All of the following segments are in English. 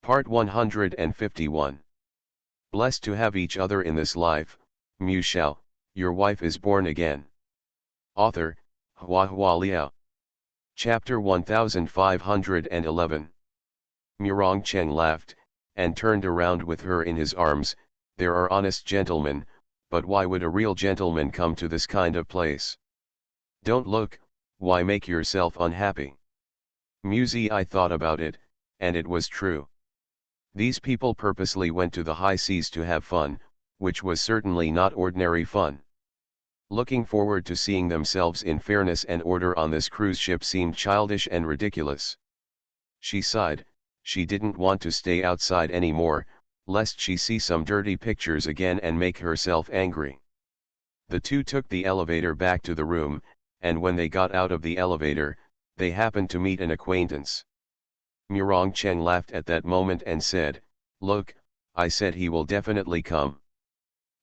Part 151. Blessed to have each other in this life, Mu Shao, your wife is born again. Author, Hua Hua Liao. Chapter 1511. Murong Cheng laughed, and turned around with her in his arms. There are honest gentlemen, but why would a real gentleman come to this kind of place? Don't look, why make yourself unhappy? I thought about it, and it was true. These people purposely went to the high seas to have fun, which was certainly not ordinary fun. Looking forward to seeing themselves in fairness and order on this cruise ship seemed childish and ridiculous. She sighed, she didn't want to stay outside anymore, lest she see some dirty pictures again and make herself angry. The two took the elevator back to the room, and when they got out of the elevator, they happened to meet an acquaintance. Murong Cheng laughed at that moment and said, "Look, I said he will definitely come."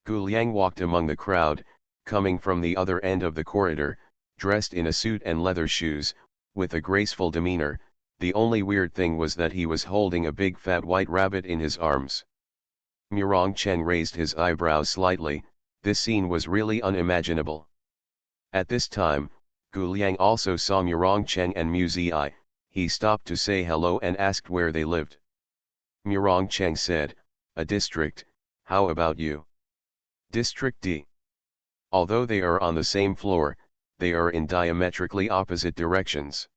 Gu Liang walked among the crowd, coming from the other end of the corridor, dressed in a suit and leather shoes, with a graceful demeanor. The only weird thing was that he was holding a big fat white rabbit in his arms. Murong Cheng raised his eyebrows slightly. This scene was really unimaginable. At this time, Gu Liang also saw Murong Cheng and Mu Zi. He stopped to say hello and asked where they lived. Murong Cheng said, "A district, how about you?" "District D." Although they are on the same floor, they are in diametrically opposite directions.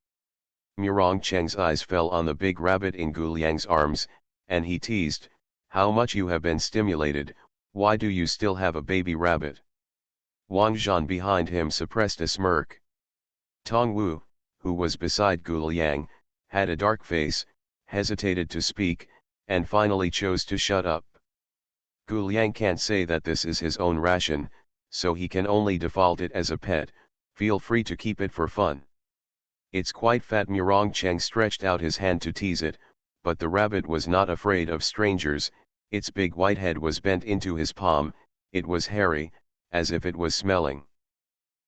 Murong Cheng's eyes fell on the big rabbit in Gu Liang's arms, and he teased, "How much you have been stimulated, why do you still have a baby rabbit?" Wang Zhan behind him suppressed a smirk. Tong Wu, who was beside Gu Liang, had a dark face, hesitated to speak, and finally chose to shut up. Gu Liang can't say that this is his own ration, so he can only default it as a pet. Feel free to keep it for fun. It's quite fat. Murong Cheng stretched out his hand to tease it, but the rabbit was not afraid of strangers. Its big white head was bent into his palm, it was hairy, as if it was smelling.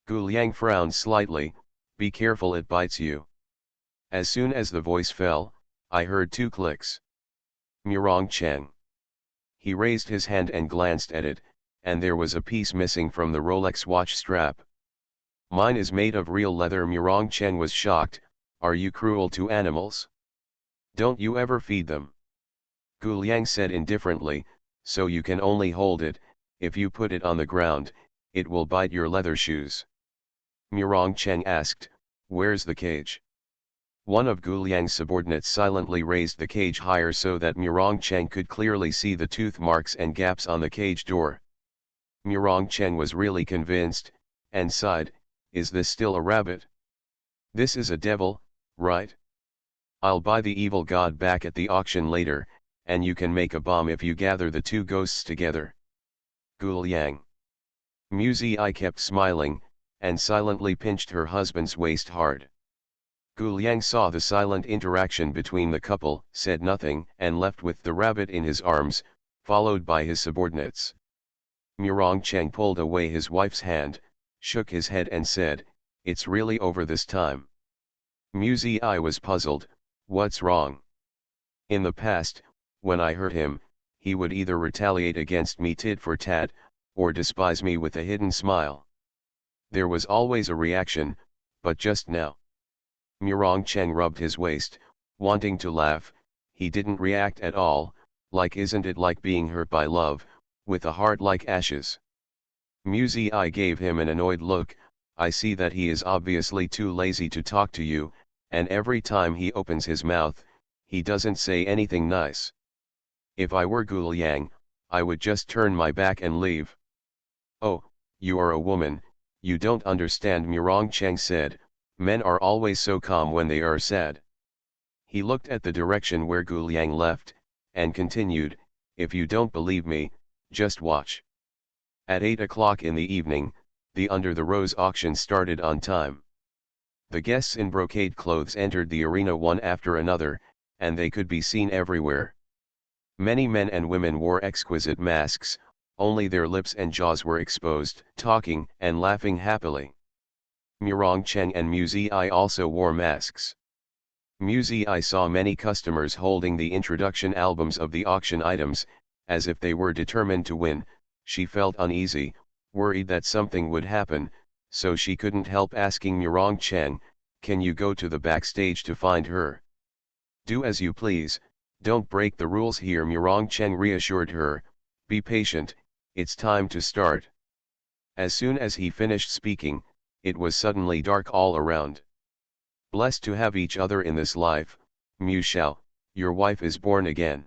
Gu Liang frowned slightly. "Be careful, it bites you." As soon as the voice fell, I heard two clicks. Murong Cheng. He raised his hand and glanced at it, and there was a piece missing from the Rolex watch strap. "Mine is made of real leather." Murong Cheng was shocked. "Are you cruel to animals? Don't you ever feed them?" Gu Liang said indifferently, "So you can only hold it. If you put it on the ground, it will bite your leather shoes." Murong Cheng asked, "Where's the cage?" One of Gu Liang's subordinates silently raised the cage higher so that Murong Cheng could clearly see the tooth marks and gaps on the cage door. Murong Cheng was really convinced, and sighed, "Is this still a rabbit? This is a devil, right? I'll buy the evil god back at the auction later, and you can make a bomb if you gather the two ghosts together." Gu Liang. Mu Zi kept smiling, and silently pinched her husband's waist hard. Gu Liang saw the silent interaction between the couple, said nothing, and left with the rabbit in his arms, followed by his subordinates. Murong Cheng pulled away his wife's hand, shook his head and said, "It's really over this time." Mu Zi was puzzled. "What's wrong?" "In the past, when I hurt him, he would either retaliate against me tit for tat, or despise me with a hidden smile. There was always a reaction, but just now." Murong Cheng rubbed his waist, wanting to laugh. "He didn't react at all, like isn't it like being hurt by love, with a heart like ashes?" Mu Zi gave him an annoyed look. "I see that he is obviously too lazy to talk to you, and every time he opens his mouth, he doesn't say anything nice. If I were Gu Liang, I would just turn my back and leave." "Oh, you are a woman, you don't understand," Murong Cheng said. "Men are always so calm when they are sad." He looked at the direction where Gu Liang left, and continued, "If you don't believe me, just watch." At 8 o'clock in the evening, the Under the Rose auction started on time. The guests in brocade clothes entered the arena one after another, and they could be seen everywhere. Many men and women wore exquisite masks, only their lips and jaws were exposed, talking and laughing happily. Murong Cheng and Mu Zi also wore masks. I saw many customers holding the introduction albums of the auction items, as if they were determined to win. She felt uneasy, worried that something would happen, so she couldn't help asking Murong Cheng, "Can you go to the backstage to find her?" "Do as you please, don't break the rules here," Murong Cheng reassured her. "Be patient, it's time to start." As soon as he finished speaking, it was suddenly dark all around. "Blessed to have each other in this life, Mu Shao, your wife is born again."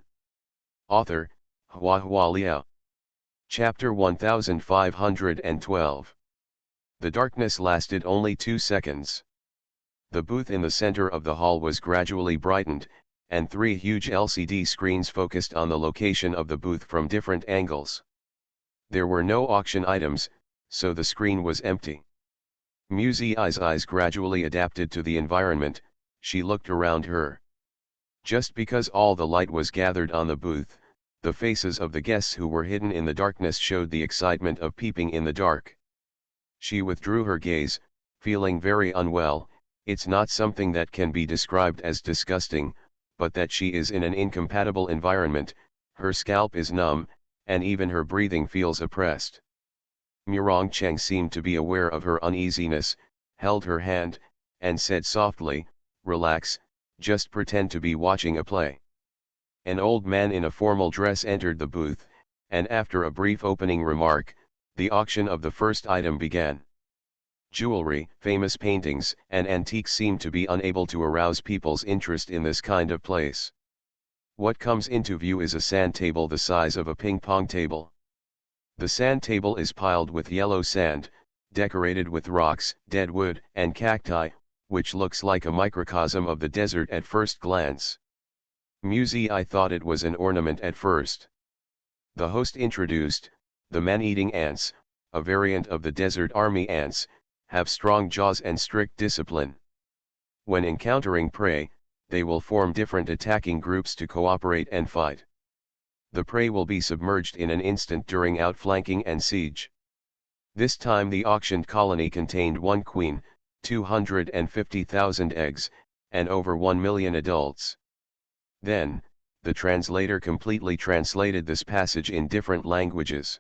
Author, Hua Hua Liao. Chapter 1512. The darkness lasted only 2 seconds. The booth in the center of the hall was gradually brightened, and 3 huge LCD screens focused on the location of the booth from different angles. There were no auction items, so the screen was empty. Muzi's eyes gradually adapted to the environment. She looked around her. Just because all the light was gathered on the booth, the faces of the guests who were hidden in the darkness showed the excitement of peeping in the dark. She withdrew her gaze, feeling very unwell. It's not something that can be described as disgusting, but that she is in an incompatible environment. Her scalp is numb, and even her breathing feels oppressed. Murong Cheng seemed to be aware of her uneasiness, held her hand, and said softly, "Relax, just pretend to be watching a play." An old man in a formal dress entered the booth, and after a brief opening remark, the auction of the first item began. Jewelry, famous paintings, and antiques seemed to be unable to arouse people's interest in this kind of place. What comes into view is a sand table the size of a ping-pong table. The sand table is piled with yellow sand, decorated with rocks, dead wood, and cacti, which looks like a microcosm of the desert at first glance. I thought it was an ornament at first. The host introduced, the man-eating ants, a variant of the desert army ants, have strong jaws and strict discipline. When encountering prey, they will form different attacking groups to cooperate and fight. The prey will be submerged in an instant during outflanking and siege. This time the auctioned colony contained 1 queen, 250,000 eggs, and over 1 million adults. Then, the translator completely translated this passage in different languages.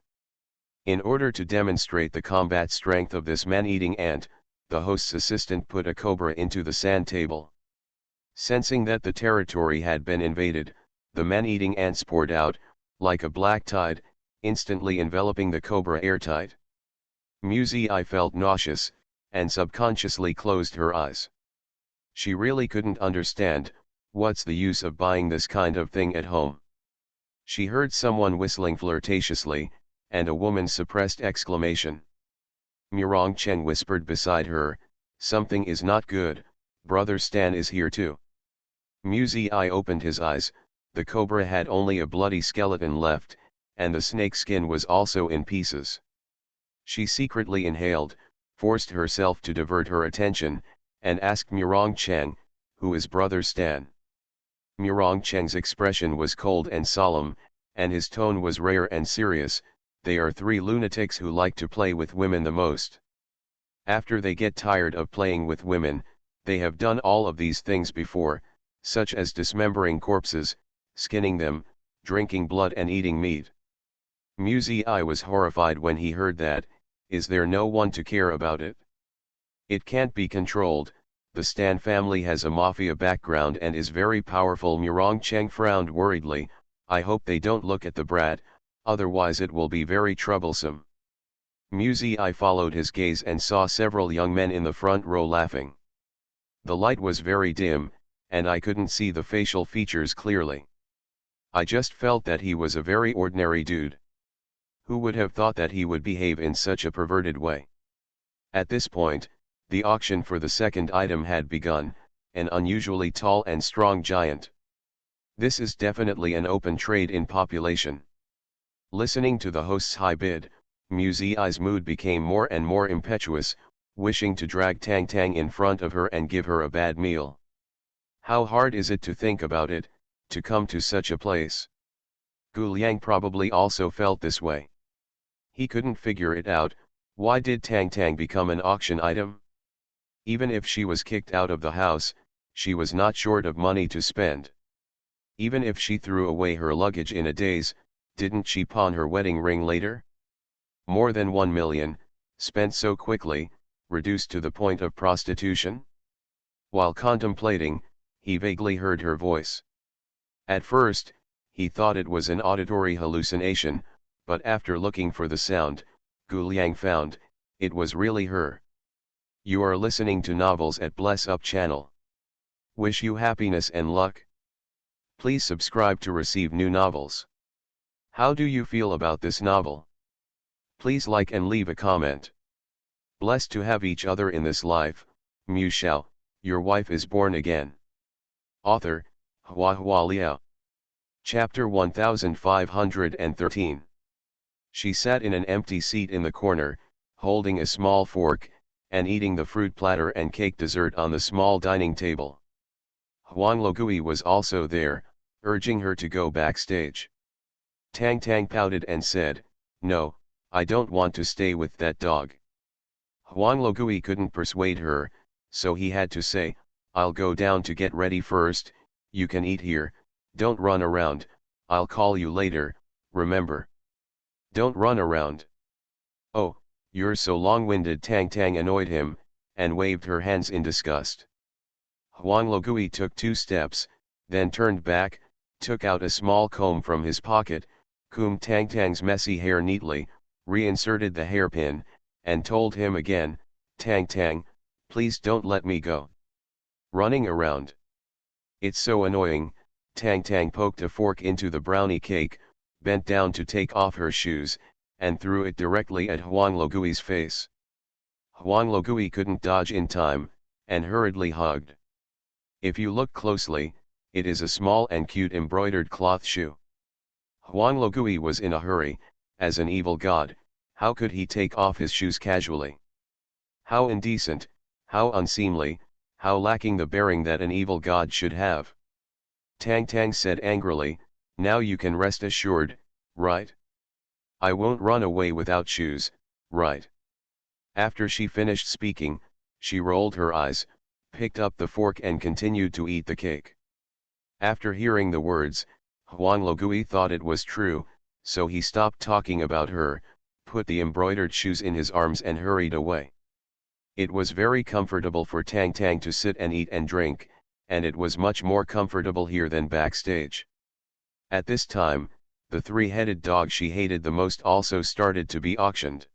In order to demonstrate the combat strength of this man-eating ant, the host's assistant put a cobra into the sand table. Sensing that the territory had been invaded, the man-eating ants poured out, like a black tide, instantly enveloping the cobra airtight. I felt nauseous, and subconsciously closed her eyes. She really couldn't understand, what's the use of buying this kind of thing at home? She heard someone whistling flirtatiously, and a woman's suppressed exclamation. Murong Cheng whispered beside her, "Something is not good, Brother Stan is here too." I opened his eyes. The cobra had only a bloody skeleton left, and the snake skin was also in pieces. She secretly inhaled, forced herself to divert her attention, and asked Murong Cheng, "Who is Brother Stan?" Murong Cheng's expression was cold and solemn, and his tone was rare and serious. "They are 3 lunatics who like to play with women the most. After they get tired of playing with women, they have done all of these things before, such as dismembering corpses, skinning them, drinking blood and eating meat." I was horrified when he heard that. Is there no one to care about it? It can't be controlled. The Stan family has a mafia background and is very powerful. Murong Cheng frowned worriedly. "I hope they don't look at the brat, otherwise it will be very troublesome." I followed his gaze and saw several young men in the front row laughing. The light was very dim, and I couldn't see the facial features clearly. I just felt that he was a very ordinary dude. Who would have thought that he would behave in such a perverted way? At this point, the auction for the second item had begun, an unusually tall and strong giant. This is definitely an open trade in population. Listening to the host's high bid, I's mood became more and more impetuous, wishing to drag Tang Tang in front of her and give her a bad meal. How hard is it to think about it, to come to such a place? Gu Liang probably also felt this way. He couldn't figure it out. Why did Tang Tang become an auction item? Even if she was kicked out of the house, she was not short of money to spend. Even if she threw away her luggage in a daze, didn't she pawn her wedding ring later? More than 1 million, spent so quickly, reduced to the point of prostitution? While contemplating, he vaguely heard her voice. At first, he thought it was an auditory hallucination, but after looking for the sound, Gu Liang found, it was really her. You are listening to Novels at Bless Up channel. Wish you happiness and luck. Please subscribe to receive new novels. How do you feel about this novel? Please like and leave a comment. Blessed to have each other in this life, Mu Shao, your wife is born again. Author, Hua Hua Liao. Chapter 1513. She sat in an empty seat in the corner, holding a small fork, and eating the fruit platter and cake dessert on the small dining table. Huang Logui was also there, urging her to go backstage. Tang Tang pouted and said, "No, I don't want to stay with that dog." Huang Logui couldn't persuade her, so he had to say, "I'll go down to get ready first, you can eat here, don't run around, I'll call you later, remember. Don't run around." "Oh, you're so long-winded." Tang Tang annoyed him, and waved her hands in disgust. Huang Logui took 2 steps, then turned back, took out a small comb from his pocket, combed Tang Tang's messy hair neatly, reinserted the hairpin, and told him again, "Tang Tang, please don't let me go. Running around. It's so annoying." Tang Tang poked a fork into the brownie cake, bent down to take off her shoes, and threw it directly at Huang Logui's face. Huang Logui couldn't dodge in time, and hurriedly hugged. If you look closely, it is a small and cute embroidered cloth shoe. Huang Logui was in a hurry, as an evil god, how could he take off his shoes casually? How indecent, how unseemly, how lacking the bearing that an evil god should have. Tang Tang said angrily, "Now you can rest assured, right? I won't run away without shoes, right?" After she finished speaking, she rolled her eyes, picked up the fork and continued to eat the cake. After hearing the words, Huang Logui thought it was true, so he stopped talking about her, put the embroidered shoes in his arms and hurried away. It was very comfortable for Tang Tang to sit and eat and drink, and it was much more comfortable here than backstage. At this time, the 3-headed dog she hated the most also started to be auctioned.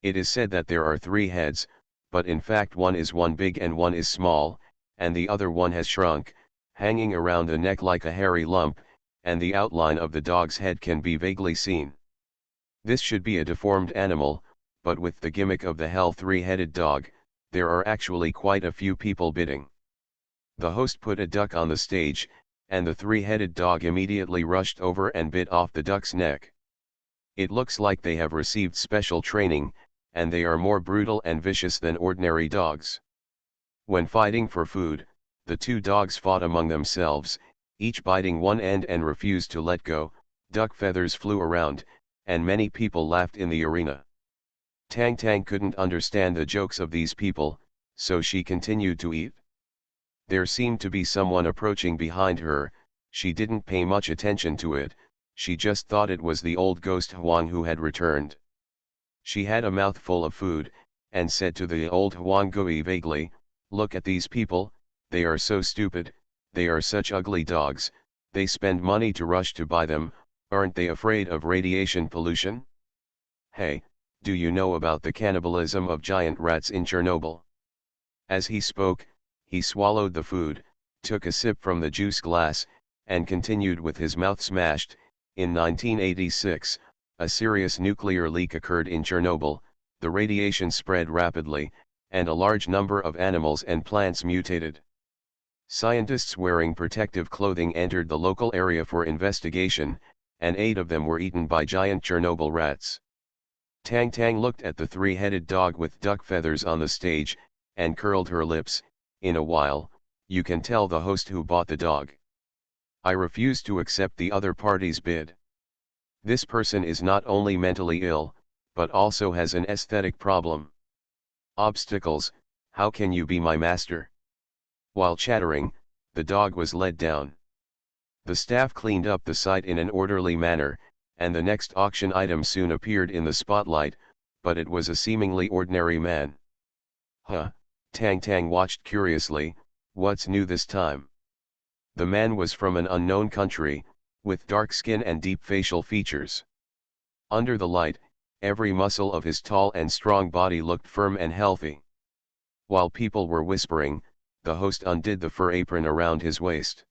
It is said that there are 3 heads, but in fact one is one big and one is small, and the other one has shrunk, hanging around the neck like a hairy lump, and the outline of the dog's head can be vaguely seen. This should be a deformed animal, but with the gimmick of the hell 3-headed dog, there are actually quite a few people bidding. The host put a duck on the stage, and the 3-headed dog immediately rushed over and bit off the duck's neck. It looks like they have received special training, and they are more brutal and vicious than ordinary dogs. When fighting for food, the 2 dogs fought among themselves, each biting one end and refused to let go. Duck feathers flew around, and many people laughed in the arena. Tang Tang couldn't understand the jokes of these people, so she continued to eat. There seemed to be someone approaching behind her. She didn't pay much attention to it, she just thought it was the old ghost Huang who had returned. She had a mouthful of food, and said to the old Huang Gui vaguely, "Look at these people, they are so stupid, they are such ugly dogs, they spend money to rush to buy them, aren't they afraid of radiation pollution? Hey, do you know about the cannibalism of giant rats in Chernobyl?" As he spoke, he swallowed the food, took a sip from the juice glass, and continued with his mouth smashed. In 1986, a serious nuclear leak occurred in Chernobyl, the radiation spread rapidly, and a large number of animals and plants mutated. Scientists wearing protective clothing entered the local area for investigation, and 8 of them were eaten by giant Chernobyl rats. Tang Tang looked at the 3-headed dog with duck feathers on the stage, and curled her lips. "In a while, you can tell the host who bought the dog. I refuse to accept the other party's bid. This person is not only mentally ill, but also has an aesthetic problem. Obstacles, how can you be my master? While chattering, the dog was led down. The staff cleaned up the site in an orderly manner, and the next auction item soon appeared in the spotlight, but it was a seemingly ordinary man. Huh, Tang Tang watched curiously, what's new this time? The man was from an unknown country, with dark skin and deep facial features. Under the light, every muscle of his tall and strong body looked firm and healthy. While people were whispering, the host undid the fur apron around his waist.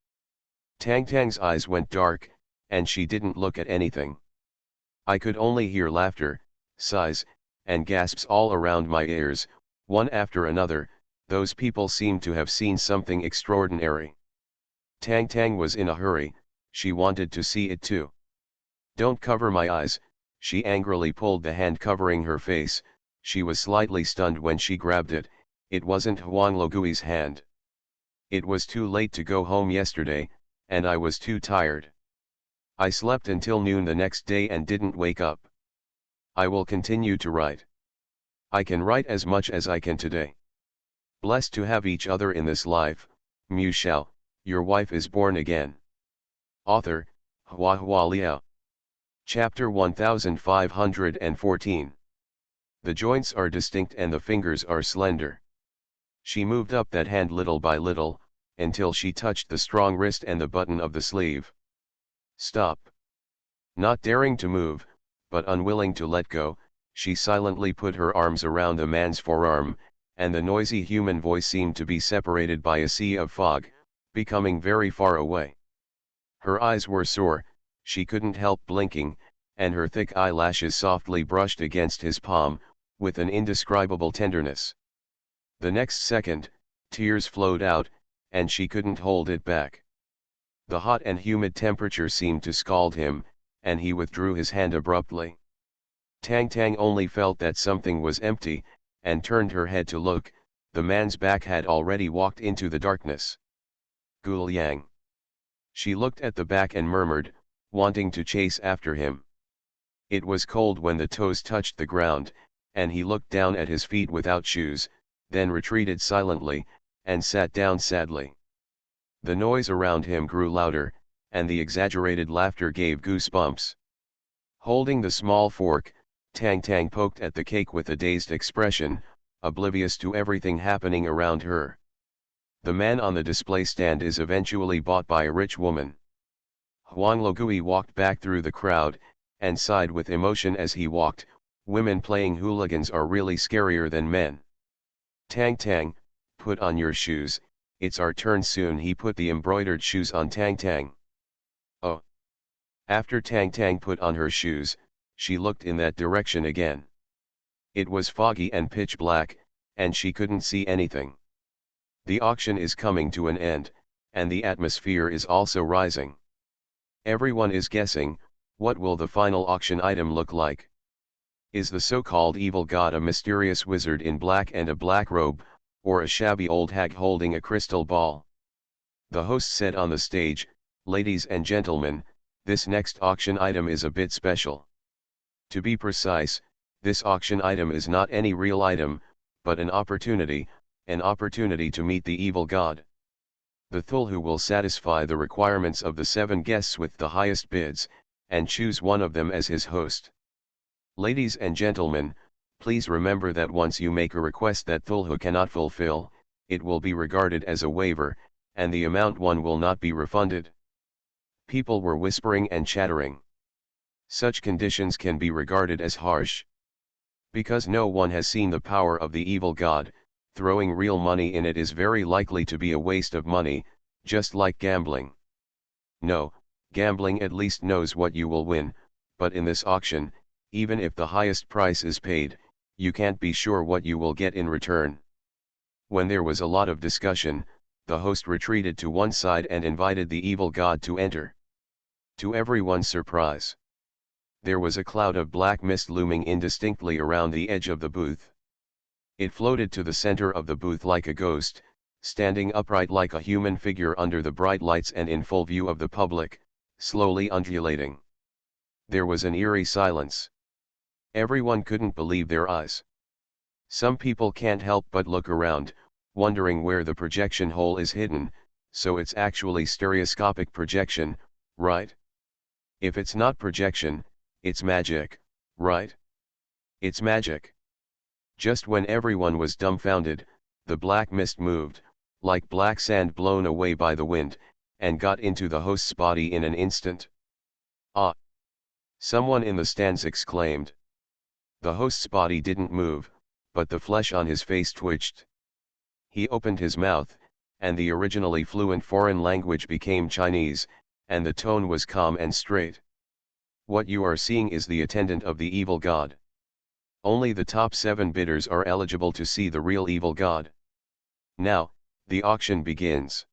Tang Tang's eyes went dark, and she didn't look at anything. I could only hear laughter, sighs, and gasps all around my ears, one after another. Those people seemed to have seen something extraordinary. Tang Tang was in a hurry, she wanted to see it too. Don't cover my eyes, she angrily pulled the hand covering her face. She was slightly stunned when she grabbed it. It wasn't Huang Logui's hand. It was too late to go home yesterday, and I was too tired. I slept until noon the next day and didn't wake up. I will continue to write. I can write as much as I can today. Blessed to have each other in this life, Mu Shao, your wife is born again. Author, Hua Hua Liao. Chapter 1514. The joints are distinct and the fingers are slender. She moved up that hand little by little, until she touched the strong wrist and the button of the sleeve. Stop. Not daring to move, but unwilling to let go, she silently put her arms around the man's forearm, and the noisy human voice seemed to be separated by a sea of fog, becoming very far away. Her eyes were sore, she couldn't help blinking, and her thick eyelashes softly brushed against his palm, with an indescribable tenderness. The next second, tears flowed out, and she couldn't hold it back. The hot and humid temperature seemed to scald him, and he withdrew his hand abruptly. Tang Tang only felt that something was empty, and turned her head to look. The man's back had already walked into the darkness. Gul Yang. She looked at the back and murmured, wanting to chase after him. It was cold when the toes touched the ground, and he looked down at his feet without shoes, then retreated silently, and sat down sadly. The noise around him grew louder, and the exaggerated laughter gave goosebumps. Holding the small fork, Tang Tang poked at the cake with a dazed expression, oblivious to everything happening around her. The man on the display stand is eventually bought by a rich woman. Huang Logui walked back through the crowd, and sighed with emotion as he walked. Women playing hooligans are really scarier than men. Tang Tang, put on your shoes, it's our turn soon. He put the embroidered shoes on Tang Tang. Oh. After Tang Tang put on her shoes, she looked in that direction again. It was foggy and pitch black, and she couldn't see anything. The auction is coming to an end, and the atmosphere is also rising. Everyone is guessing, what will the final auction item look like? Is the so-called evil god a mysterious wizard in black and a black robe, or a shabby old hag holding a crystal ball? The host said on the stage, "Ladies and gentlemen, this next auction item is a bit special. To be precise, this auction item is not any real item, but an opportunity to meet the evil god. The Thulhu will satisfy the requirements of the 7 guests with the highest bids, and choose one of them as his host. Ladies and gentlemen, please remember that once you make a request that Thulhu cannot fulfill, it will be regarded as a waiver, and the amount won will not be refunded." People were whispering and chattering. Such conditions can be regarded as harsh. Because no one has seen the power of the evil god, throwing real money in it is very likely to be a waste of money, just like gambling. No, gambling at least knows what you will win, but in this auction, even if the highest price is paid, you can't be sure what you will get in return. When there was a lot of discussion, the host retreated to one side and invited the evil god to enter. To everyone's surprise, there was a cloud of black mist looming indistinctly around the edge of the booth. It floated to the center of the booth like a ghost, standing upright like a human figure under the bright lights and in full view of the public, slowly undulating. There was an eerie silence. Everyone couldn't believe their eyes. Some people can't help but look around, wondering where the projection hole is hidden, so it's actually stereoscopic projection, right? If it's not projection, it's magic, right? It's magic. Just when everyone was dumbfounded, the black mist moved, like black sand blown away by the wind, and got into the host's body in an instant. Ah! Someone in the stands exclaimed. The host's body didn't move, but the flesh on his face twitched. He opened his mouth, and the originally fluent foreign language became Chinese, and the tone was calm and straight. What you are seeing is the attendant of the evil god. Only the top 7 bidders are eligible to see the real evil god. Now, the auction begins.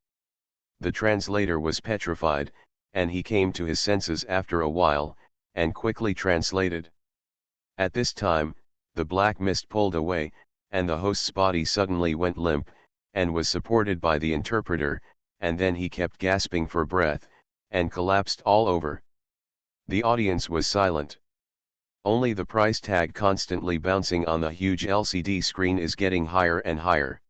The translator was petrified, and he came to his senses after a while, and quickly translated. At this time, the black mist pulled away, and the host's body suddenly went limp, and was supported by the interpreter, and then he kept gasping for breath, and collapsed all over. The audience was silent. Only the price tag constantly bouncing on the huge LCD screen is getting higher and higher.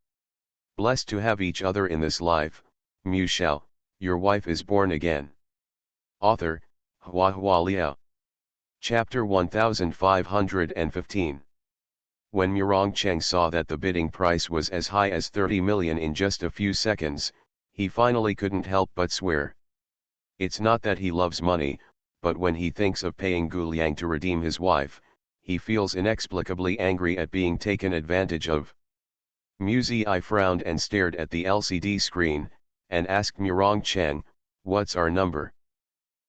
Blessed to have each other in this life, Mu Shao, your wife is born again. Author, Hua Hua Liao. Chapter 1515. When Murong Cheng saw that the bidding price was as high as 30 million in just a few seconds, he finally couldn't help but swear. It's not that he loves money, but when he thinks of paying Gu Liang to redeem his wife, he feels inexplicably angry at being taken advantage of. Mu Zi frowned and stared at the LCD screen, and asked Murong Cheng, "What's our number?"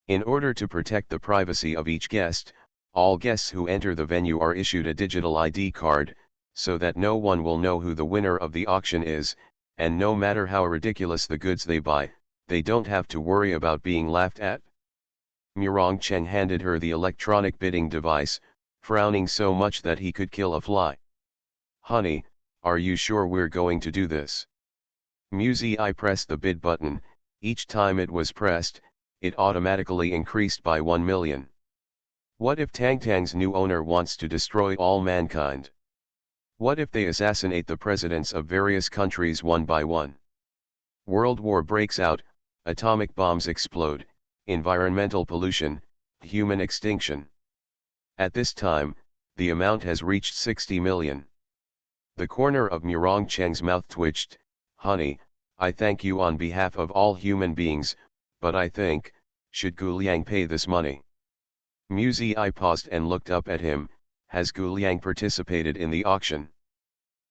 In order to protect the privacy of each guest, all guests who enter the venue are issued a digital ID card, so that no one will know who the winner of the auction is, and no matter how ridiculous the goods they buy, they don't have to worry about being laughed at. Murong Cheng handed her the electronic bidding device, frowning so much that he could kill a fly. "Honey, are you sure we're going to do this?" Mu Zi pressed the bid button. Each time it was pressed, it automatically increased by 1 million. What if Tang Tang's new owner wants to destroy all mankind? What if they assassinate the presidents of various countries one by one? World war breaks out, atomic bombs explode, environmental pollution, human extinction. At this time, the amount has reached 60 million. The corner of Murong Cheng's mouth twitched. "Honey, I thank you on behalf of all human beings, but I think, should Gu Liang pay this money?" Mu Zi paused and looked up at him. "Has Gu Liang participated in the auction?"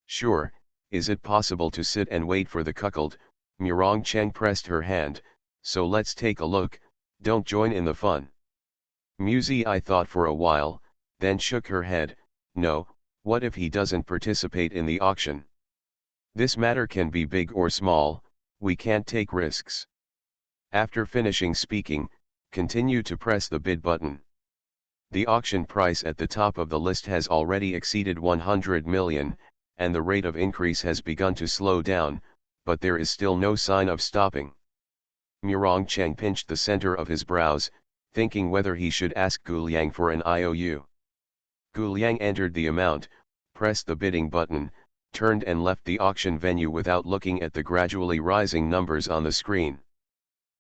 "Sure, is it possible to sit and wait for the cuckold?" Murong Cheng pressed her hand. "So let's take a look, don't join in the fun." Mu Zi thought for a while, then shook her head. "No, what if he doesn't participate in the auction? This matter can be big or small, we can't take risks." After finishing speaking, continue to press the bid button. The auction price at the top of the list has already exceeded 100 million, and the rate of increase has begun to slow down, but there is still no sign of stopping. Murong Cheng pinched the center of his brows, thinking whether he should ask Gu Liang for an IOU. Gu Liang entered the amount, pressed the bidding button, turned and left the auction venue without looking at the gradually rising numbers on the screen.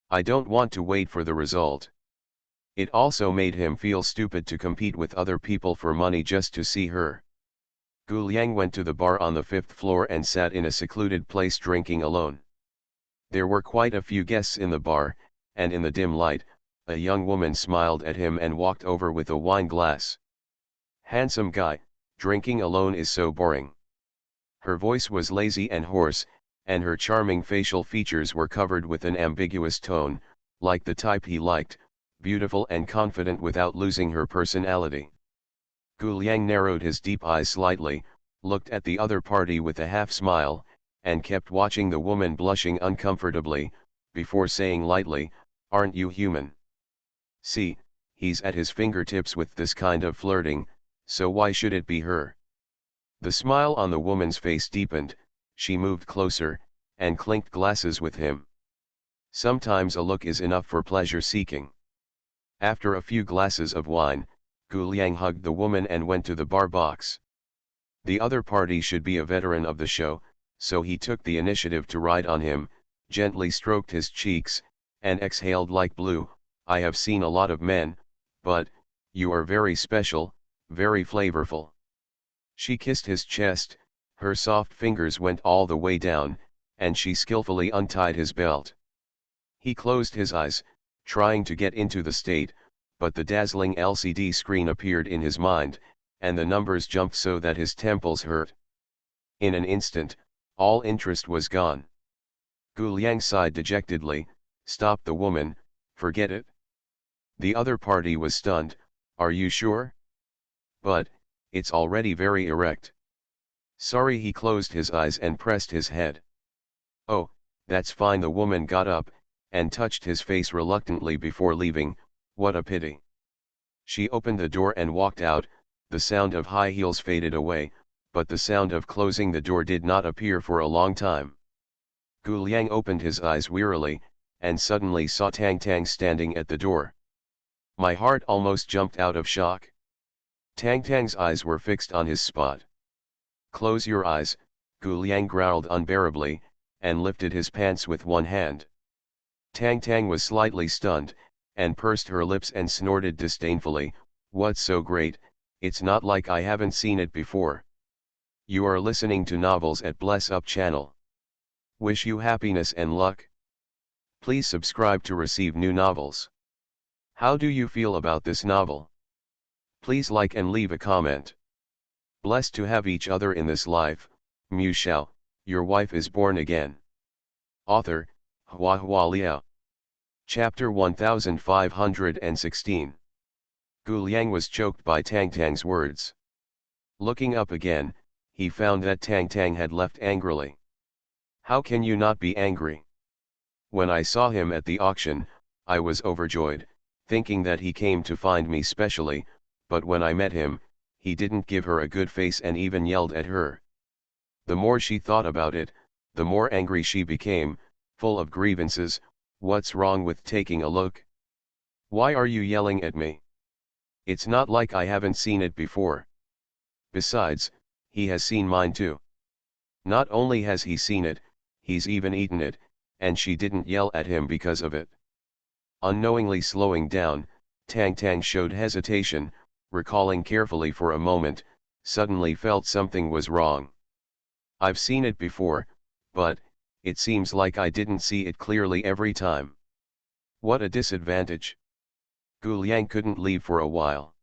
I don't want to wait for the result. It also made him feel stupid to compete with other people for money just to see her. Gu Liang went to the bar on the 5th floor and sat in a secluded place drinking alone. There were quite a few guests in the bar, and in the dim light, a young woman smiled at him and walked over with a wine glass. "Handsome guy, drinking alone is so boring." Her voice was lazy and hoarse, and her charming facial features were covered with an ambiguous tone, like the type he liked, beautiful and confident without losing her personality. Gu Liang narrowed his deep eyes slightly, looked at the other party with a half smile, and kept watching the woman blushing uncomfortably, before saying lightly, "Aren't you human? See, he's at his fingertips with this kind of flirting, so why should it be her?" The smile on the woman's face deepened. She moved closer, and clinked glasses with him. Sometimes a look is enough for pleasure-seeking. After a few glasses of wine, Gu Liang hugged the woman and went to the bar box. The other party should be a veteran of the show, so he took the initiative to ride on him, gently stroked his cheeks, and exhaled like blue. I have seen a lot of men, but, you are very special, very flavorful. She kissed his chest, her soft fingers went all the way down, and she skillfully untied his belt. He closed his eyes, trying to get into the state, but the dazzling LCD screen appeared in his mind, and the numbers jumped so that his temples hurt. In an instant, all interest was gone. Gu Liang sighed dejectedly, "Stop the woman, forget it." The other party was stunned. "Are you sure? But, it's already very erect." Sorry. He closed his eyes and pressed his head. "Oh, that's fine." The woman got up, and touched his face reluctantly before leaving. "What a pity." She opened the door and walked out. The sound of high heels faded away, but the sound of closing the door did not appear for a long time. Gu Liang opened his eyes wearily, and suddenly saw Tang Tang standing at the door. My heart almost jumped out of shock. Tang Tang's eyes were fixed on his spot. "Close your eyes," Gu Liang growled unbearably, and lifted his pants with one hand. Tang Tang was slightly stunned, and pursed her lips and snorted disdainfully, "What's so great? It's not like I haven't seen it before." You are listening to Novels at Bless Up channel. Wish you happiness and luck. Please subscribe to receive new novels. How do you feel about this novel? Please like and leave a comment. Blessed to have each other in this life. Mu Shao, your wife is born again. Author, Hua Hua Liao. Chapter 1516. Gu Liang was choked by Tang Tang's words. Looking up again, he found that Tang Tang had left angrily. "How can you not be angry? When I saw him at the auction, I was overjoyed, thinking that he came to find me specially, but when I met him, he didn't give her a good face and even yelled at her." The more she thought about it, the more angry she became, full of grievances. "What's wrong with taking a look? Why are you yelling at me? It's not like I haven't seen it before. Besides, he has seen mine too. Not only has he seen it, he's even eaten it, and she didn't yell at him because of it." Unknowingly slowing down, Tang Tang showed hesitation, recalling carefully for a moment, suddenly felt something was wrong. "I've seen it before, but, it seems like I didn't see it clearly every time. What a disadvantage." Gu Liang couldn't leave for a while.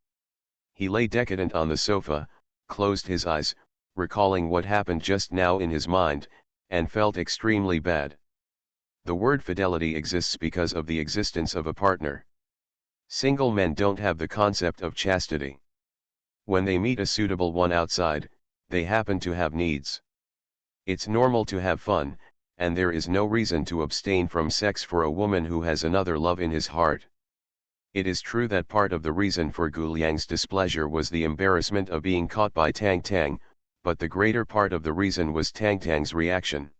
He lay decadent on the sofa, closed his eyes, recalling what happened just now in his mind, and felt extremely bad. The word fidelity exists because of the existence of a partner. Single men don't have the concept of chastity. When they meet a suitable one outside, they happen to have needs. It's normal to have fun, and there is no reason to abstain from sex for a woman who has another love in his heart. It is true that part of the reason for Gu Liang's displeasure was the embarrassment of being caught by Tang Tang, but the greater part of the reason was Tang Tang's reaction.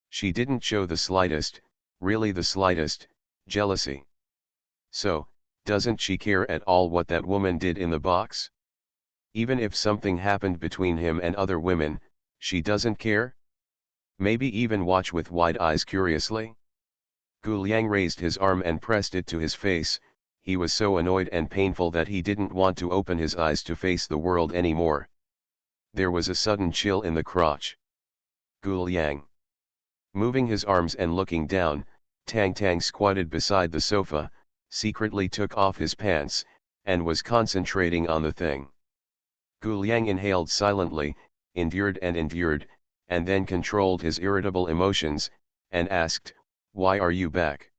She didn't show the slightest, really the slightest, jealousy. So, doesn't she care at all what that woman did in the box? Even if something happened between him and other women, she doesn't care? Maybe even watch with wide eyes curiously? Gu Liang raised his arm and pressed it to his face. He was so annoyed and painful that he didn't want to open his eyes to face the world anymore. There was a sudden chill in the crotch. Gu Liang. Moving his arms and looking down, Tang Tang squatted beside the sofa, secretly took off his pants, and was concentrating on the thing. Gu Liang inhaled silently, endured, and then controlled his irritable emotions, and asked, "Why are you back?"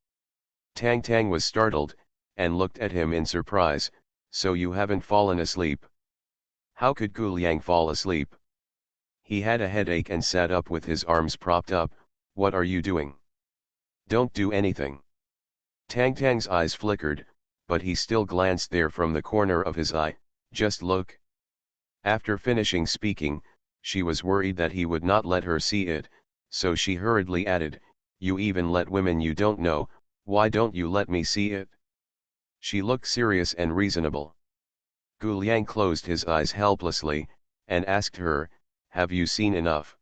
Tang Tang was startled, and looked at him in surprise. "So you haven't fallen asleep?" How could Gu Liang fall asleep? He had a headache and sat up with his arms propped up. "What are you doing?" "Don't do anything." Tang Tang's eyes flickered, but he still glanced there from the corner of his eye. "Just look." After finishing speaking, she was worried that he would not let her see it, so she hurriedly added, "You even let women you don't know, why don't you let me see it?" She looked serious and reasonable. Gu Liang closed his eyes helplessly, and asked her, "Have you seen enough?"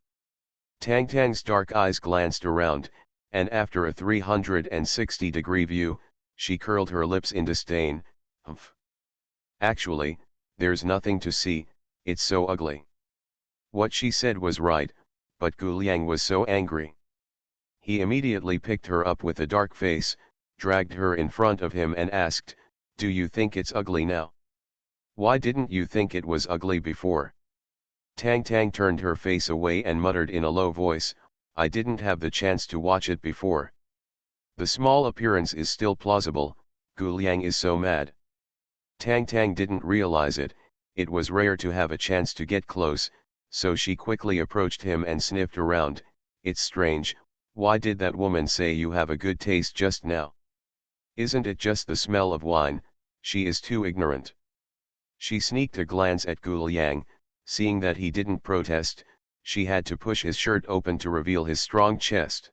Tang Tang's dark eyes glanced around, and after a 360-degree view, she curled her lips in disdain. Humph. Actually, there's nothing to see, it's so ugly. What she said was right, but Gu Liang was so angry. He immediately picked her up with a dark face, dragged her in front of him and asked, "Do you think it's ugly now? Why didn't you think it was ugly before?" Tang Tang turned her face away and muttered in a low voice, "I didn't have the chance to watch it before. The small appearance is still plausible, Gu Liang is so mad." Tang Tang didn't realize it, it was rare to have a chance to get close, so she quickly approached him and sniffed around. "It's strange, why did that woman say you have a good taste just now? Isn't it just the smell of wine? She is too ignorant." She sneaked a glance at Gu Liang. Seeing that he didn't protest, she had to push his shirt open to reveal his strong chest.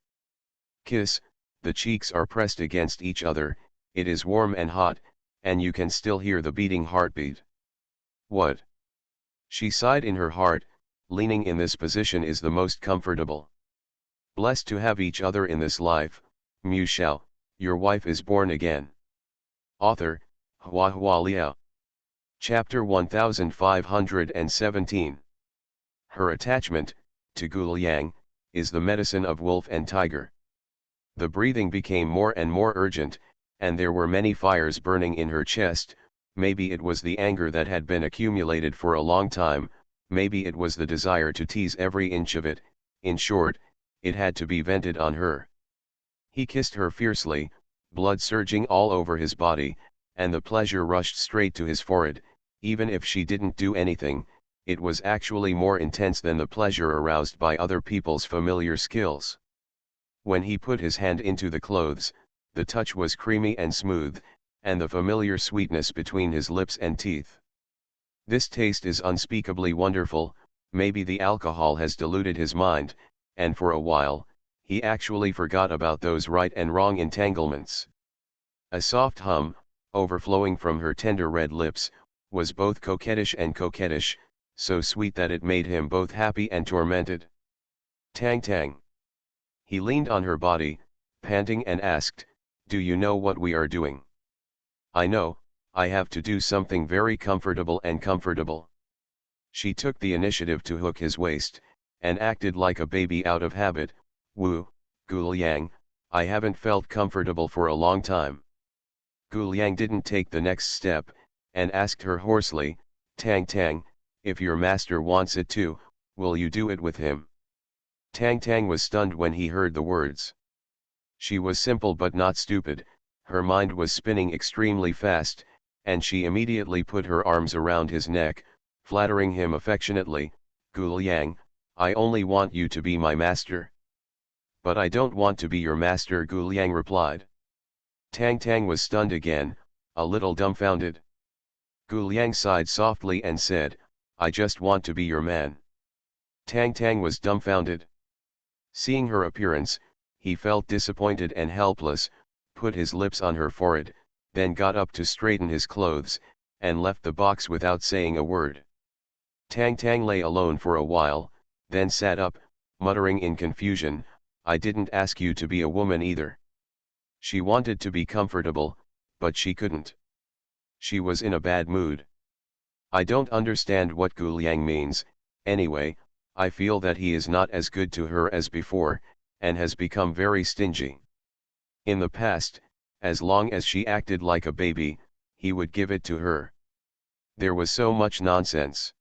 Kiss, the cheeks are pressed against each other, it is warm and hot, and you can still hear the beating heartbeat. What? She sighed in her heart, leaning in this position is the most comfortable. Blessed to have each other in this life, Mu Shao, your wife is born again. Author, Hua Hua Liao. Chapter 1517. Her attachment, to Gu Liang, is the medicine of wolf and tiger. The breathing became more and more urgent, and there were many fires burning in her chest. Maybe it was the anger that had been accumulated for a long time, maybe it was the desire to tease every inch of it, in short, it had to be vented on her. He kissed her fiercely, blood surging all over his body, and the pleasure rushed straight to his forehead. Even if she didn't do anything, it was actually more intense than the pleasure aroused by other people's familiar skills. When he put his hand into the clothes, the touch was creamy and smooth, and the familiar sweetness between his lips and teeth. This taste is unspeakably wonderful, maybe the alcohol has diluted his mind, and for a while, he actually forgot about those right and wrong entanglements. A soft hum, overflowing from her tender red lips, was both coquettish and coquettish, so sweet that it made him both happy and tormented. Tang Tang. He leaned on her body, panting and asked, "Do you know what we are doing?" "I know, I have to do something very comfortable and comfortable." She took the initiative to hook his waist, and acted like a baby out of habit. "Wu, Gu Liang, I haven't felt comfortable for a long time." Gu Liang didn't take the next step, and asked her hoarsely, "Tang Tang, if your master wants it too, will you do it with him?" Tang Tang was stunned when he heard the words. She was simple but not stupid, her mind was spinning extremely fast, and she immediately put her arms around his neck, flattering him affectionately. "Gu Liang, I only want you to be my master." "But I don't want to be your master," Gu Liang replied. Tang Tang was stunned again, a little dumbfounded. Gu Liang sighed softly and said, "I just want to be your man." Tang Tang was dumbfounded. Seeing her appearance, he felt disappointed and helpless, put his lips on her forehead, then got up to straighten his clothes, and left the box without saying a word. Tang Tang lay alone for a while, then sat up, muttering in confusion, "I didn't ask you to be a woman either." She wanted to be comfortable, but she couldn't. She was in a bad mood. "I don't understand what Gu Liang means, anyway, I feel that he is not as good to her as before, and has become very stingy. In the past, as long as she acted like a baby, he would give it to her. There was so much nonsense."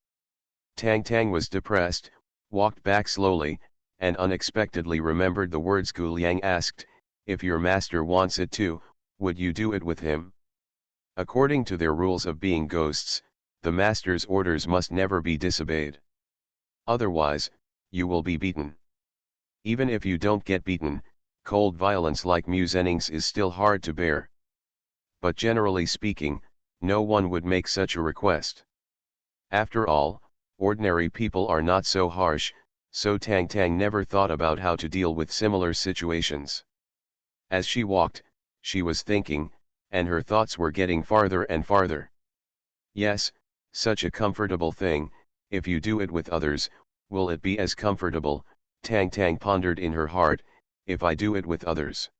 Tang Tang was depressed, walked back slowly, and unexpectedly remembered the words Gu Liang asked, "If your master wants it too, would you do it with him?" According to their rules of being ghosts, the master's orders must never be disobeyed. Otherwise, you will be beaten. Even if you don't get beaten, cold violence like Musenings is still hard to bear. But generally speaking, no one would make such a request. After all, ordinary people are not so harsh, so Tang Tang never thought about how to deal with similar situations. As she walked, she was thinking, and her thoughts were getting farther and farther. Yes, such a comfortable thing, if you do it with others, will it be as comfortable, Tang Tang pondered in her heart, if I do it with others.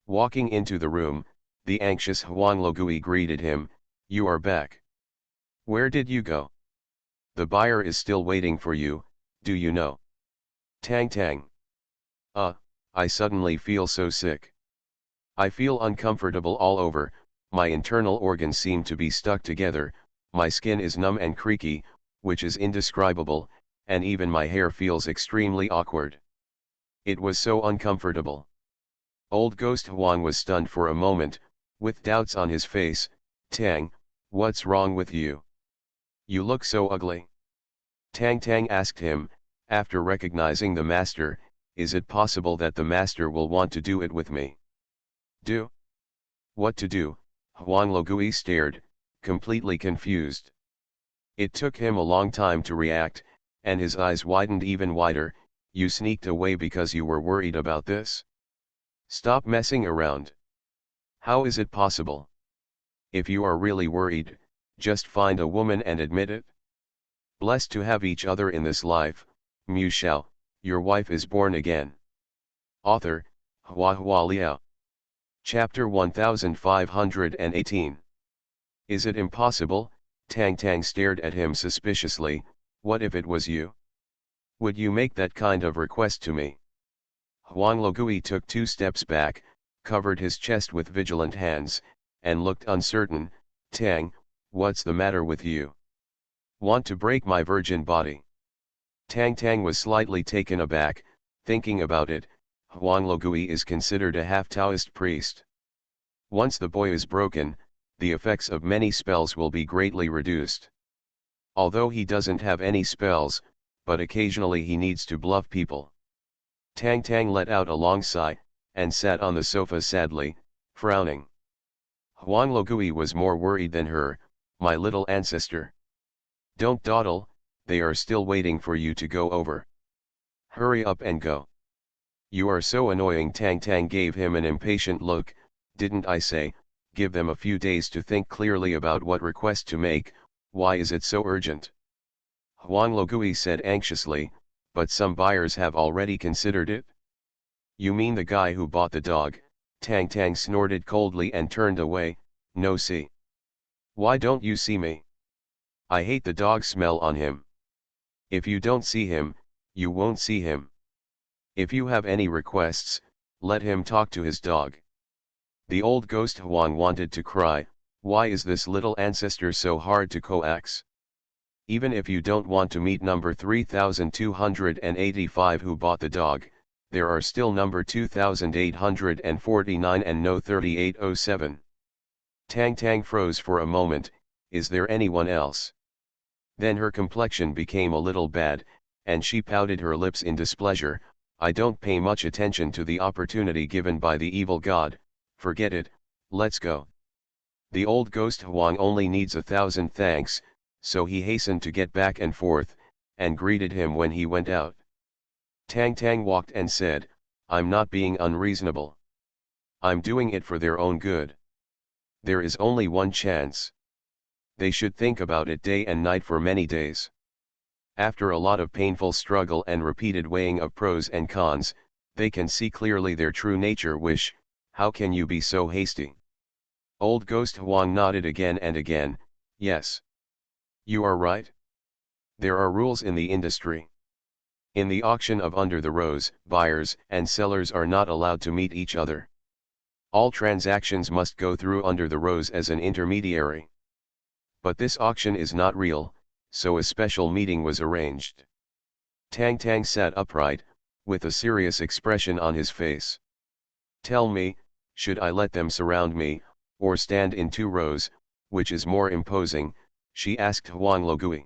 Walking into the room, the anxious Huang Logui greeted him, you are back. Where did you go? The buyer is still waiting for you, do you know? Tang Tang. I suddenly feel so sick. I feel uncomfortable all over, my internal organs seem to be stuck together, my skin is numb and creaky, which is indescribable, and even my hair feels extremely awkward. It was so uncomfortable. Old Ghost Huang was stunned for a moment, with doubts on his face. Tang, what's wrong with you? You look so ugly. Tang Tang asked him, after recognizing the master, is it possible that the master will want to do it with me? Do? What to do? Huang Logui stared, completely confused. It took him a long time to react, and his eyes widened even wider. You sneaked away because you were worried about this? Stop messing around. How is it possible? If you are really worried, just find a woman and admit it. Blessed to have each other in this life, Mu Shao, your wife is born again. Author, Hua Hua Liao. Chapter 1518. Is it impossible? Tang Tang stared at him suspiciously. What if it was you? Would you make that kind of request to me? Huang Logui took 2 steps back, covered his chest with vigilant hands, and looked uncertain. Tang, what's the matter with you? Want to break my virgin body? Tang Tang was slightly taken aback, thinking about it. Huang Logui is considered a half-Taoist priest. Once the boy is broken, the effects of many spells will be greatly reduced. Although he doesn't have any spells, but occasionally he needs to bluff people. Tang Tang let out a long sigh, and sat on the sofa sadly, frowning. Huang Logui was more worried than her. My little ancestor. Don't dawdle, they are still waiting for you to go over. Hurry up and go. You are so annoying. Tang Tang gave him an impatient look. Didn't I say, give them a few days to think clearly about what request to make, why is it so urgent? Huang Logui said anxiously, but some buyers have already considered it. You mean the guy who bought the dog? Tang Tang snorted coldly and turned away. No, see. Why don't you see me? I hate the dog smell on him. If you don't see him, you won't see him. If you have any requests, let him talk to his dog. The old ghost Huang wanted to cry, why is this little ancestor so hard to coax? Even if you don't want to meet number 3285 who bought the dog, there are still number 2849 and no 3807. Tang Tang froze for a moment. Is there anyone else? Then her complexion became a little bad, and she pouted her lips in displeasure. I don't pay much attention to the opportunity given by the evil god, forget it, let's go. The old ghost Huang only needs 1,000 thanks, so he hastened to get back and forth, and greeted him when he went out. Tang Tang walked and said, I'm not being unreasonable. I'm doing it for their own good. There is only one chance. They should think about it day and night for many days. After a lot of painful struggle and repeated weighing of pros and cons, they can see clearly their true nature. Wish, how can you be so hasty? Old Ghost Huang nodded again and again, yes. You are right. There are rules in the industry. In the auction of Under the Rose, buyers and sellers are not allowed to meet each other. All transactions must go through Under the Rose as an intermediary. But this auction is not real, so a special meeting was arranged. Tang Tang sat upright, with a serious expression on his face. Tell me, should I let them surround me, or stand in 2 rows, which is more imposing? She asked Huang Logui.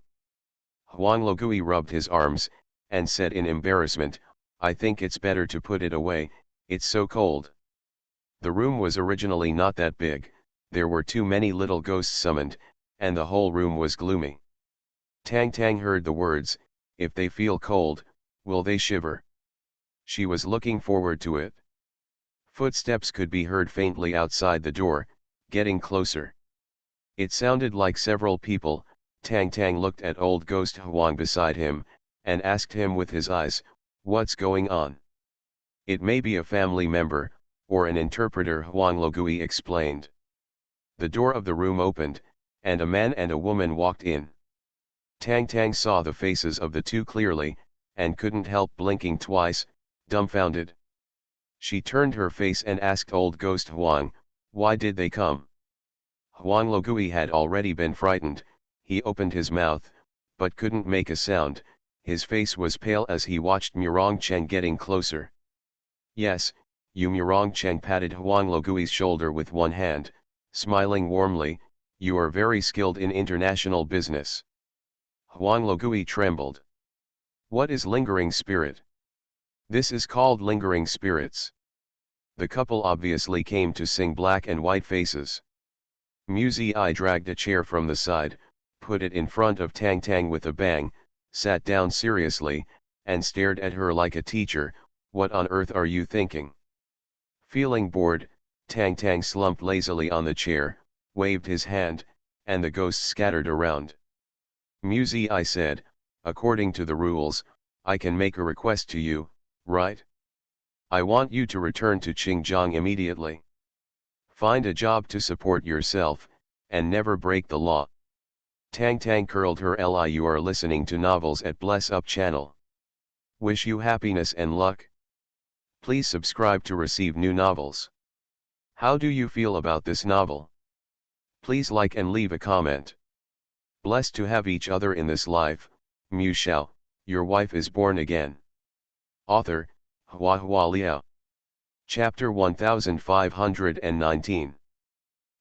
Huang Logui rubbed his arms, and said in embarrassment, I think it's better to put it away, it's so cold. The room was originally not that big, there were too many little ghosts summoned, and the whole room was gloomy. Tang Tang heard the words, if they feel cold, will they shiver? She was looking forward to it. Footsteps could be heard faintly outside the door, getting closer. It sounded like several people. Tang Tang looked at old ghost Huang beside him, and asked him with his eyes, What's going on? It may be a family member, or an interpreter, Huang Logui explained. The door of the room opened, and a man and a woman walked in. Tang Tang saw the faces of the two clearly, and couldn't help blinking twice, dumbfounded. She turned her face and asked old ghost Huang, why did they come? Huang Logui had already been frightened. He opened his mouth, but couldn't make a sound. His face was pale as he watched Murong Cheng getting closer. Yes, you. Murong Cheng patted Huang Logui's shoulder with one hand, smiling warmly, you are very skilled in international business. Huang Logui trembled. What is lingering spirit? This is called lingering spirits. The couple obviously came to sing Black and White Faces. Muzi dragged a chair from the side, put it in front of Tang Tang with a bang, sat down seriously, and stared at her like a teacher. What on earth are you thinking? Feeling bored, Tang Tang slumped lazily on the chair, waved his hand, and the ghosts scattered around. Muzi said, according to the rules, I can make a request to you, right? I want you to return to Xinjiang immediately. Find a job to support yourself, and never break the law. Tang Tang curled her lip. You are listening to Novels at Bless Up channel. Wish you happiness and luck. Please subscribe to receive new novels. How do you feel about this novel? Please like and leave a comment. Blessed to have each other in this life, Mu Shao, your wife is born again. Author, Hua Hua Liao. Chapter 1519.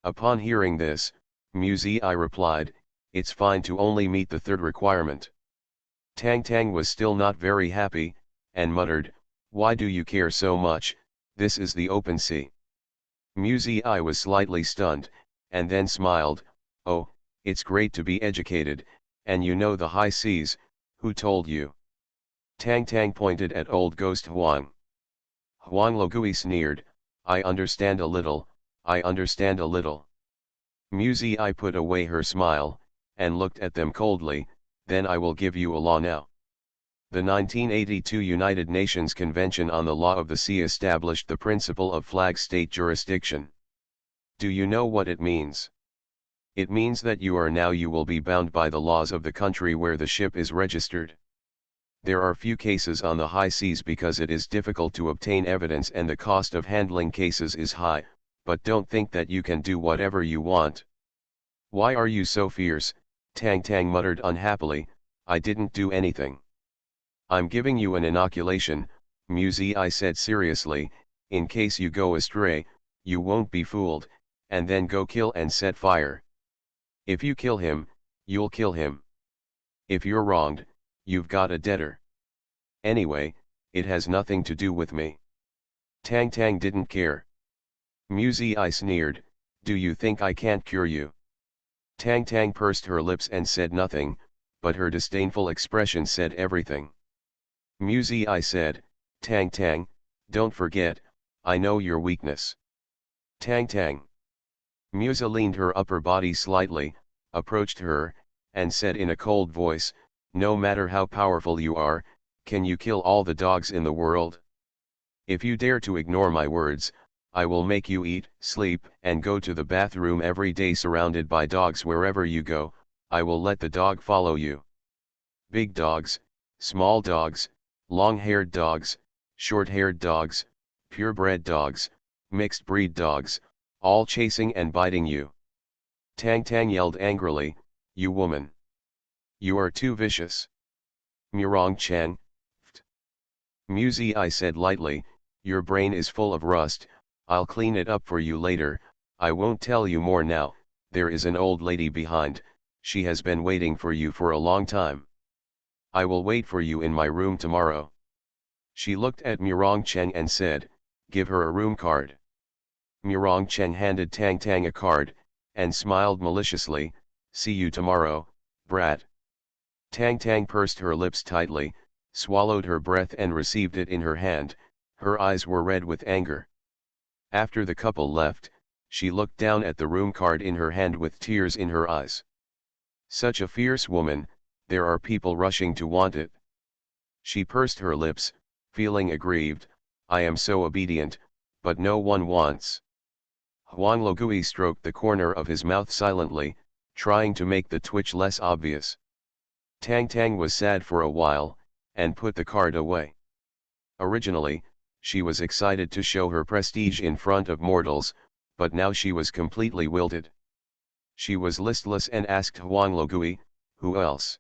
Upon hearing this, Muzi replied, it's fine to only meet the third requirement. Tang Tang was still not very happy, and muttered, why do you care so much? This is the open sea. Muzi was slightly stunned, and then smiled, oh, it's great to be educated, and you know the high seas, who told you? Tang Tang pointed at old ghost Huang. Huang Logui sneered, I understand a little, I understand a little. Muzi put away her smile, and looked at them coldly, then I will give you a law now. The 1982 United Nations Convention on the Law of the Sea established the principle of flag state jurisdiction. Do you know what it means? It means that you will be bound by the laws of the country where the ship is registered. There are few cases on the high seas because it is difficult to obtain evidence and the cost of handling cases is high, but don't think that you can do whatever you want. Why are you so fierce? Tang Tang muttered unhappily, I didn't do anything. I'm giving you an inoculation, Muzi said seriously, in case you go astray, you won't be fooled, and then go kill and set fire. If you kill him, you'll kill him. If you're wronged, you've got a debtor. Anyway, it has nothing to do with me. Tang Tang didn't care. Muzi sneered, do you think I can't cure you? Tang Tang pursed her lips and said nothing, but her disdainful expression said everything. Muzi said, Tang Tang, don't forget, I know your weakness. Tang Tang. Muzi leaned her upper body slightly, approached her, and said in a cold voice, no matter how powerful you are, can you kill all the dogs in the world? If you dare to ignore my words, I will make you eat, sleep, and go to the bathroom every day surrounded by dogs wherever you go. I will let the dog follow you. Big dogs, small dogs, long-haired dogs, short-haired dogs, purebred dogs, mixed breed dogs, all chasing and biting you. Tang Tang yelled angrily, you woman. You are too vicious. Murong Cheng. Muzi said lightly, your brain is full of rust, I'll clean it up for you later, I won't tell you more now, there is an old lady behind, she has been waiting for you for a long time. I will wait for you in my room tomorrow. She looked at Murong Cheng and said, give her a room card. Murong Cheng handed Tang Tang a card, and smiled maliciously, see you tomorrow, brat. Tang Tang pursed her lips tightly, swallowed her breath and received it in her hand, her eyes were red with anger. After the couple left, she looked down at the room card in her hand with tears in her eyes. Such a fierce woman, there are people rushing to want it. She pursed her lips, Feeling aggrieved, I am so obedient, but no one wants. Huang Logui stroked the corner of his mouth silently, trying to make the twitch less obvious. Tang Tang was sad for a while, and put the card away. Originally, she was excited to show her prestige in front of mortals, but now she was completely wilted. She was listless and asked Huang Logui, who else?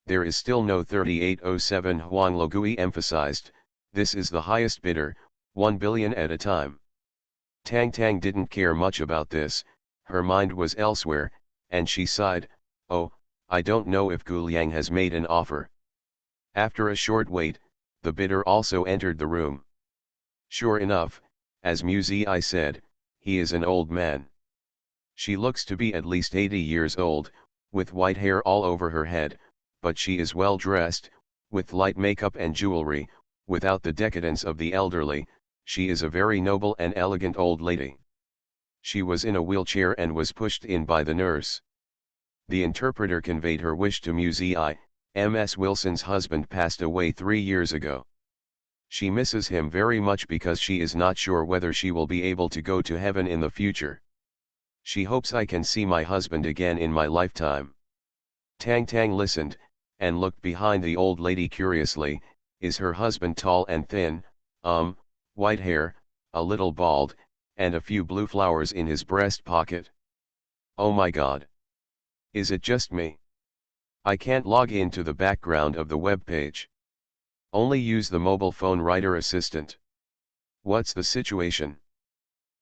There is still no 3807. Huang Logui emphasized, this is the highest bidder, 1 billion at a time. Tang Tang didn't care much about this, her mind was elsewhere, and she sighed, oh, I don't know if Gu Liang has made an offer. After a short wait, the bidder also entered the room. Sure enough, as Mu Zi said, he is an old man. She looks to be at least 80 years old, with white hair all over her head, but she is well dressed, with light makeup and jewelry, without the decadence of the elderly. She is a very noble and elegant old lady. She was in a wheelchair and was pushed in by the nurse. The interpreter conveyed her wish to Mu Zi. Ms. Wilson's husband passed away 3 years ago. She misses him very much because she is not sure whether she will be able to go to heaven in the future. She hopes I can see my husband again in my lifetime. Tang Tang listened, and looked behind the old lady curiously. Is her husband tall and thin, white hair, a little bald, and a few blue flowers in his breast pocket? Oh my God! Is it just me? I can't log into the background of the web page. Only use the mobile phone writer assistant. What's the situation?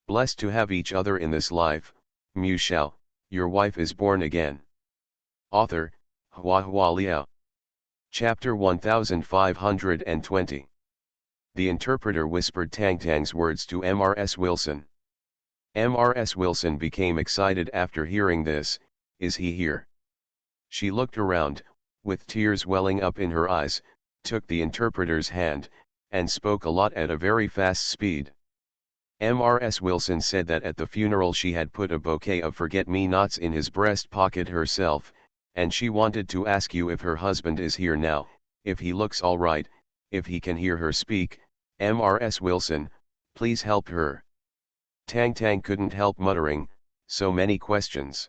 Blessed to have each other in this life. Mu Shao, your wife is born again. Author, Hua Hua Liao. Chapter 1520. The interpreter whispered Tang Tang's words to Mrs. Wilson. Mrs. Wilson became excited after hearing this. Is he here? She looked around, with tears welling up in her eyes, took the interpreter's hand, and spoke a lot at a very fast speed. Mrs. Wilson said that at the funeral she had put a bouquet of forget-me-nots in his breast pocket herself, and she wanted to ask you if her husband is here now, if he looks all right, if he can hear her speak. Mrs. Wilson, please help her. Tang Tang couldn't help muttering, so many questions.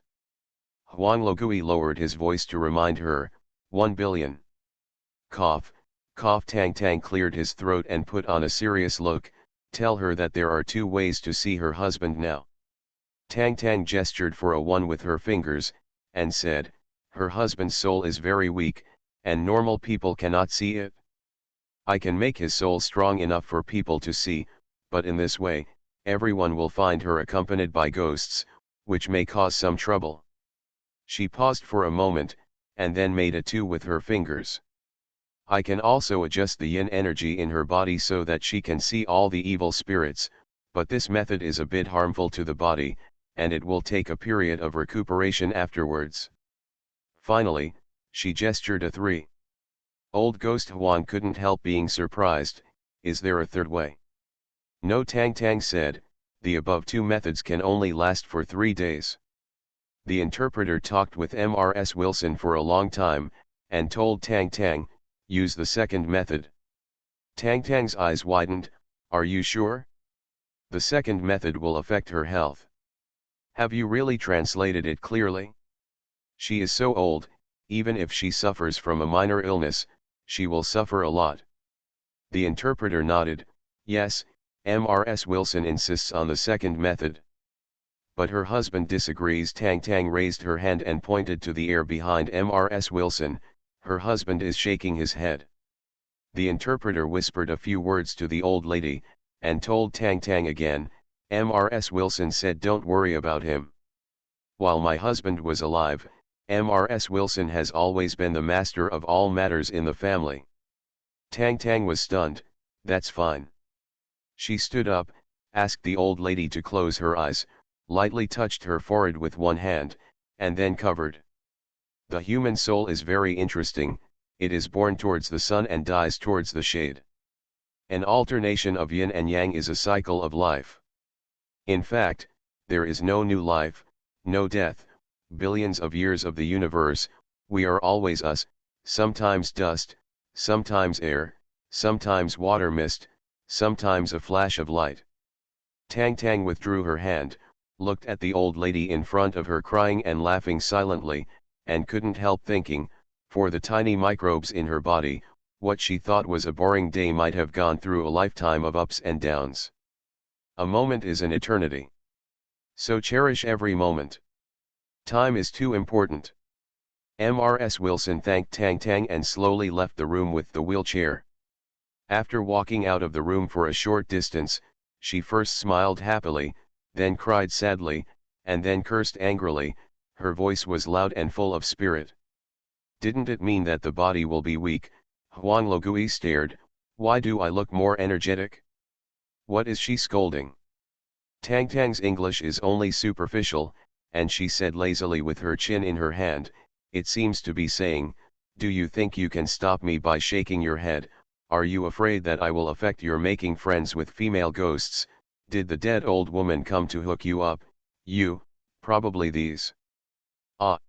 Huang Logui lowered his voice to remind her, 1 billion. Cough, cough. Tang Tang cleared his throat and put on a serious look. Tell her that there are 2 ways to see her husband now. Tang Tang gestured for a 1 with her fingers, and said, her husband's soul is very weak, and normal people cannot see it. I can make his soul strong enough for people to see, but in this way, everyone will find her accompanied by ghosts, which may cause some trouble. She paused for a moment, and then made a 2 with her fingers. I can also adjust the yin energy in her body so that she can see all the evil spirits, but this method is a bit harmful to the body, and it will take a period of recuperation afterwards. Finally, she gestured a 3. Old Ghost Huang couldn't help being surprised. Is there a 3rd way? No, Tang Tang said, the above 2 methods can only last for 3 days. The interpreter talked with Mrs. Wilson for a long time, and told Tang Tang, use the 2nd method. Tang Tang's eyes widened. Are you sure? The 2nd method will affect her health. Have you really translated it clearly? She is so old, even if she suffers from a minor illness, she will suffer a lot. The interpreter nodded. Yes, Mrs. Wilson insists on the 2nd method. But her husband disagrees. Tang Tang raised her hand and pointed to the air behind Mrs. Wilson. Her husband is shaking his head. The interpreter whispered a few words to the old lady, and told Tang Tang again. Mrs. Wilson said, don't worry about him. While my husband was alive, Mrs. Wilson has always been the master of all matters in the family. Tang Tang was stunned. That's fine. She stood up, asked the old lady to close her eyes, lightly touched her forehead with one hand, and then covered. The human soul is very interesting. It is born towards the sun and dies towards the shade. An alternation of yin and yang is a cycle of life. In fact, there is no new life, no death. Billions of years of the universe, we are always us, sometimes dust, sometimes air, sometimes water mist, sometimes a flash of light. Tang Tang withdrew her hand, looked at the old lady in front of her crying and laughing silently, and couldn't help thinking, for the tiny microbes in her body, what she thought was a boring day might have gone through a lifetime of ups and downs. A moment is an eternity. So cherish every moment. Time is too important. Mrs. Wilson thanked Tang Tang and slowly left the room with the wheelchair. After walking out of the room for a short distance, she first smiled happily, then cried sadly, and then cursed angrily. Her voice was loud and full of spirit. Didn't it mean that the body will be weak? Huang Logui stared. Why do I look more energetic? What is she scolding? Tang Tang's English is only superficial, and she said lazily with her chin in her hand, it seems to be saying, do you think you can stop me by shaking your head? Are you afraid that I will affect your making friends with female ghosts? Did the dead old woman come to hook you up? You, probably these. Ah.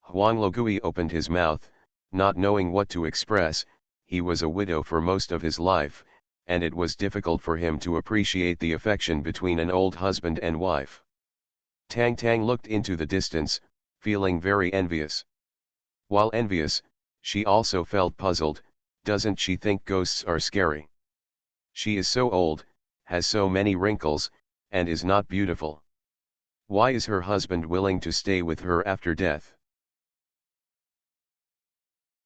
Huang Logui opened his mouth, not knowing what to express. He was a widow for most of his life, and it was difficult for him to appreciate the affection between an old husband and wife. Tang Tang looked into the distance, feeling very envious. While envious, she also felt puzzled. Doesn't she think ghosts are scary? She is so old, has so many wrinkles, and is not beautiful. Why is her husband willing to stay with her after death?